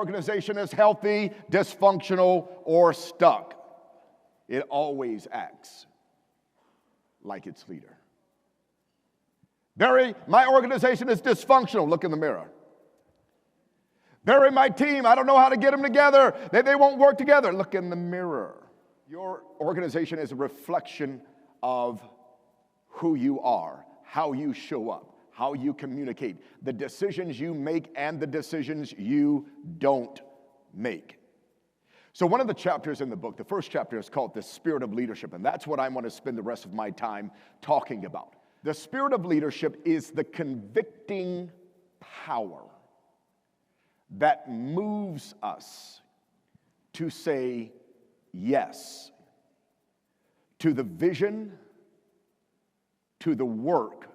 organization is healthy, dysfunctional, or stuck. It always acts like its leader. Barry, my organization is dysfunctional. Look in the mirror. Barry, my team, I don't know how to get them together. They won't work together. Look in the mirror. Your organization is a reflection of who you are, how you show up, how you communicate, the decisions you make and the decisions you don't make. So one of the chapters in the book, the first chapter, is called The Spirit of Leadership, and that's what I want to spend the rest of my time talking about. The spirit of leadership is the convicting power that moves us to say yes to the vision, to the work,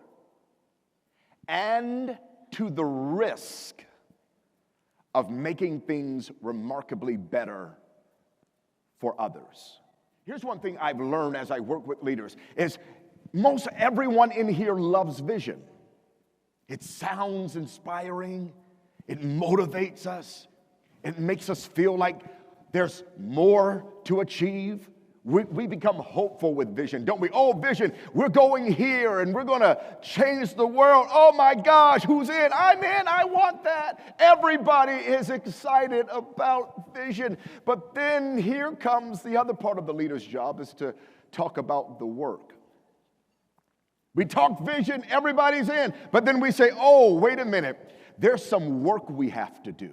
and to the risk of making things remarkably better for others. Here's one thing I've learned as I work with leaders is most everyone in here loves vision. It sounds inspiring. It motivates us. It makes us feel like there's more to achieve. We become hopeful with vision, don't we? Oh, vision, we're going here and we're going to change the world. Oh my gosh, who's in? I'm in, I want that. Everybody is excited about vision. But then here comes the other part of the leader's job, is to talk about the work. We talk vision, everybody's in, but then we say, oh, wait a minute, there's some work we have to do.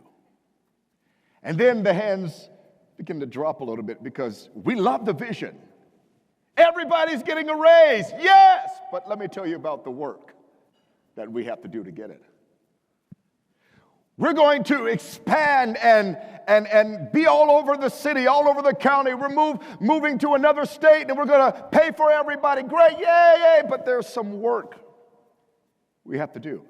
And then the hands begin to drop a little bit because we love the vision. Everybody's getting a raise, yes, but let me tell you about the work that we have to do to get it. We're going to expand and be all over the city, all over the county. We're moving to another state, and we're going to pay for everybody. Great, yay, but there's some work we have to do.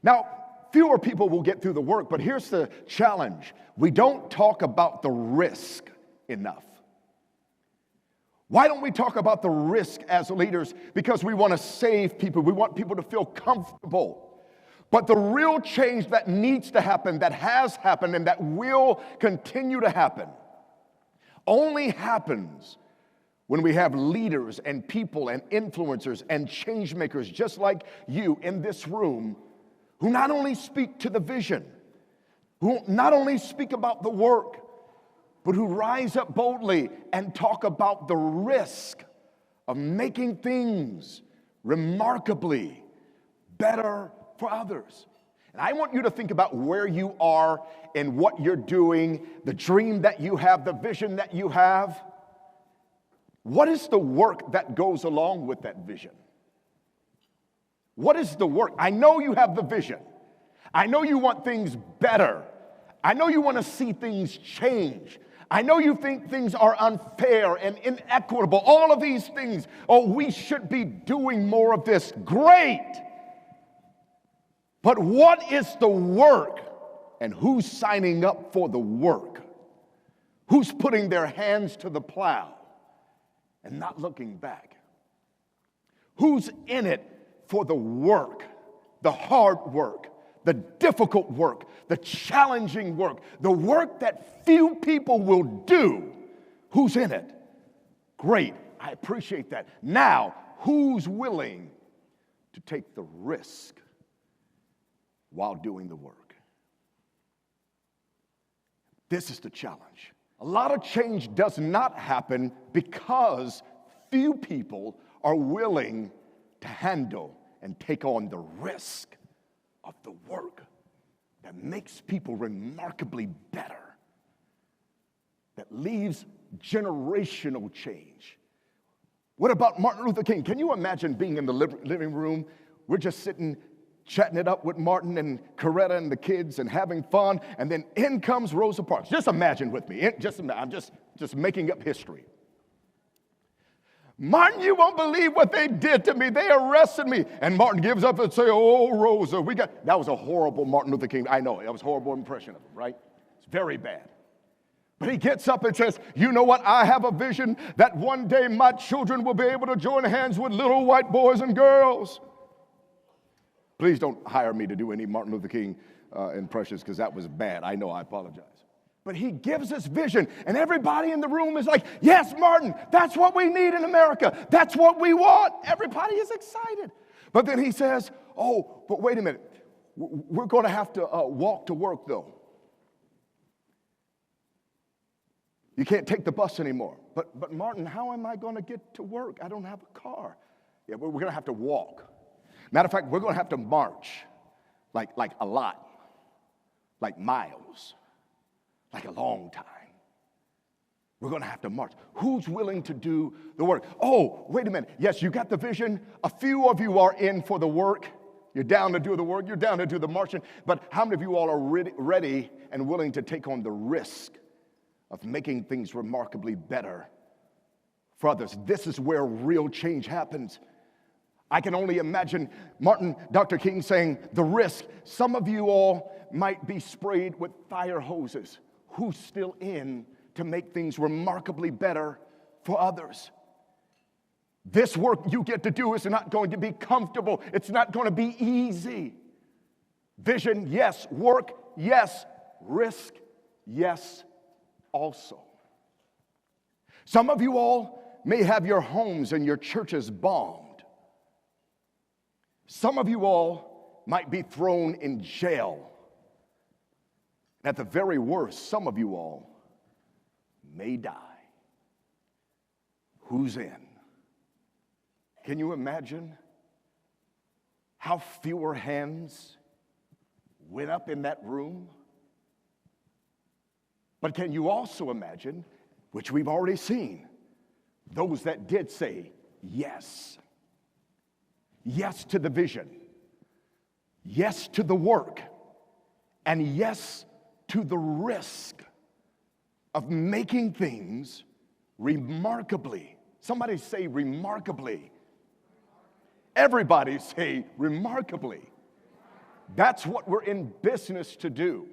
Now, fewer people will get through the work, but here's the challenge. We don't talk about the risk enough. Why don't we talk about the risk as leaders? Because we want to save people. We want people to feel comfortable. But the real change that needs to happen, that has happened, and that will continue to happen, only happens when we have leaders and people and influencers and change makers just like you in this room, who not only speak to the vision, who not only speak about the work, but who rise up boldly and talk about the risk of making things remarkably better for others. And I want you to think about where you are and what you're doing, the dream that you have, the vision that you have. What is the work that goes along with that vision? What is the work? I know you have the vision. I know you want things better. I know you want to see things change. I know you think things are unfair and inequitable. All of these things. Oh, we should be doing more of this. Great. But what is the work? And who's signing up for the work? Who's putting their hands to the plow and not looking back? Who's in it for the work, the hard work, the difficult work, the challenging work, the work that few people will do? Who's in it? Great, I appreciate that. Now, who's willing to take the risk while doing the work? This is the challenge. A lot of change does not happen because few people are willing to handle and take on the risk of the work that makes people remarkably better, that leaves generational change. What about Martin Luther King? Can you imagine being in the living room? We're just sitting, chatting it up with Martin and Coretta and the kids and having fun, and then in comes Rosa Parks. Just imagine with me. I'm just making up history. Martin, you won't believe what they did to me. They arrested me. And Martin gives up and says, oh, Rosa, that was a horrible Martin Luther King. I know, that was a horrible impression of him, right? It's very bad. But he gets up and says, you know what? I have a vision that one day my children will be able to join hands with little white boys and girls. Please don't hire me to do any Martin Luther King impressions, because that was bad. I know, I apologize. But he gives us vision, and everybody in the room is like, yes, Martin, that's what we need in America. That's what we want. Everybody is excited. But then he says, oh, but wait a minute. We're going to have to walk to work, though. You can't take the bus anymore. But Martin, how am I going to get to work? I don't have a car. Yeah, we're going to have to walk. Matter of fact, we're going to have to march like a lot, like miles. Like a long time. We're going to have to march. Who's willing to do the work? Oh, wait a minute. Yes, you got the vision. A few of you are in for the work. You're down to do the work. You're down to do the marching. But how many of you all are ready and willing to take on the risk of making things remarkably better for others? This is where real change happens. I can only imagine Dr. King saying the risk. Some of you all might be sprayed with fire hoses. Who's still in to make things remarkably better for others? This work you get to do is not going to be comfortable. It's not going to be easy. Vision, yes. Work, yes. Risk, yes, also. Some of you all may have your homes and your churches bombed. Some of you all might be thrown in jail. At the very worst, some of you all may die. Who's in? Can you imagine how fewer hands went up in that room? But can you also imagine, which we've already seen, those that did say yes? Yes to the vision. Yes to the work. And yes to the risk of making things remarkably. Somebody say remarkably. Everybody say remarkably. That's what we're in business to do,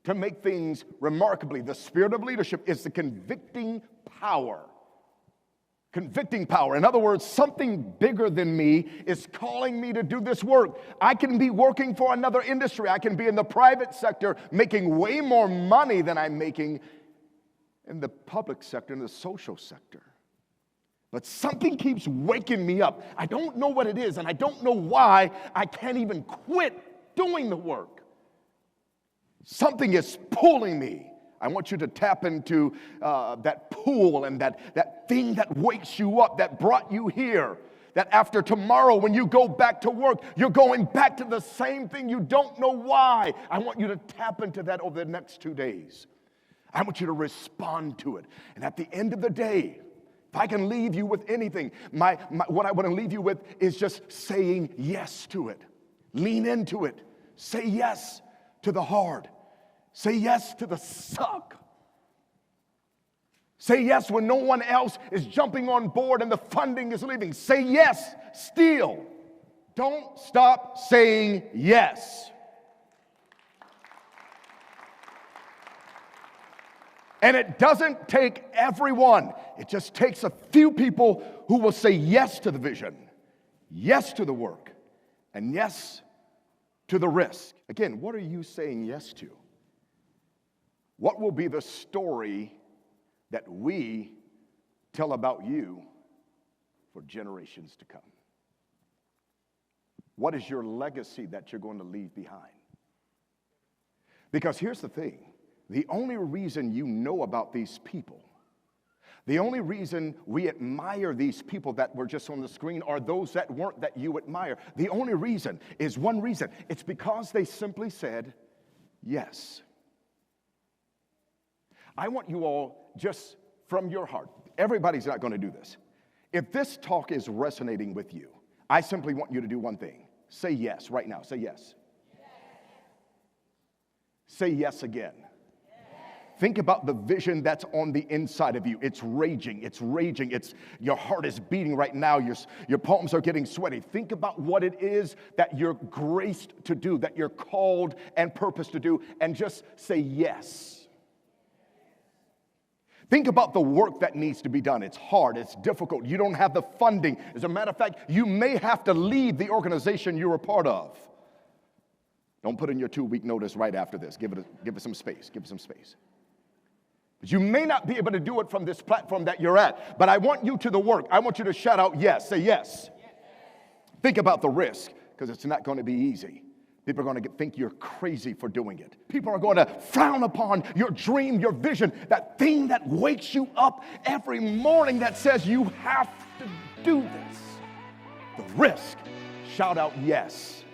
to make things remarkably. The spirit of leadership is the convicting power. Convicting power. In other words, something bigger than me is calling me to do this work. I can be working for another industry. I can be in the private sector making way more money than I'm making in the public sector, in the social sector. But something keeps waking me up. I don't know what it is, and I don't know why I can't even quit doing the work. Something is pulling me. I want you to tap into that pool and that thing that wakes you up, that brought you here. That after tomorrow, when you go back to work, you're going back to the same thing. You don't know why. I want you to tap into that over the next 2 days. I want you to respond to it. And at the end of the day, if I can leave you with anything, what I want to leave you with is just saying yes to it. Lean into it. Say yes to the hard. Say yes to the suck. Say yes when no one else is jumping on board and the funding is leaving. Say yes still. Don't stop saying yes. And it doesn't take everyone. It just takes a few people who will say yes to the vision, yes to the work, and yes to the risk. Again, what are you saying yes to? What will be the story that we tell about you for generations to come? What is your legacy that you're going to leave behind? Because here's the thing. The only reason you know about these people, the only reason we admire these people that were just on the screen are those that weren't that you admire. The only reason is one reason. It's because they simply said yes. I want you all, just from your heart, everybody's not going to do this. If this talk is resonating with you, I simply want you to do one thing. Say yes right now. Say yes. Yes. Say yes again. Yes. Think about the vision that's on the inside of you. It's raging. It's raging. Your heart is beating right now. Your palms are getting sweaty. Think about what it is that you're graced to do, that you're called and purposed to do, and just say yes. Think about the work that needs to be done. It's hard. It's difficult. You don't have the funding. As a matter of fact, you may have to leave the organization you're a part of. Don't put in your 2-week notice right after this. Give it some space. Give it some space. You may not be able to do it from this platform that you're at, but I want you to the work. I want you to shout out yes. Say yes. Think about the risk, because it's not going to be easy. People are going to think you're crazy for doing it. People are going to frown upon your dream, your vision, that thing that wakes you up every morning that says you have to do this. The risk. Shout out yes.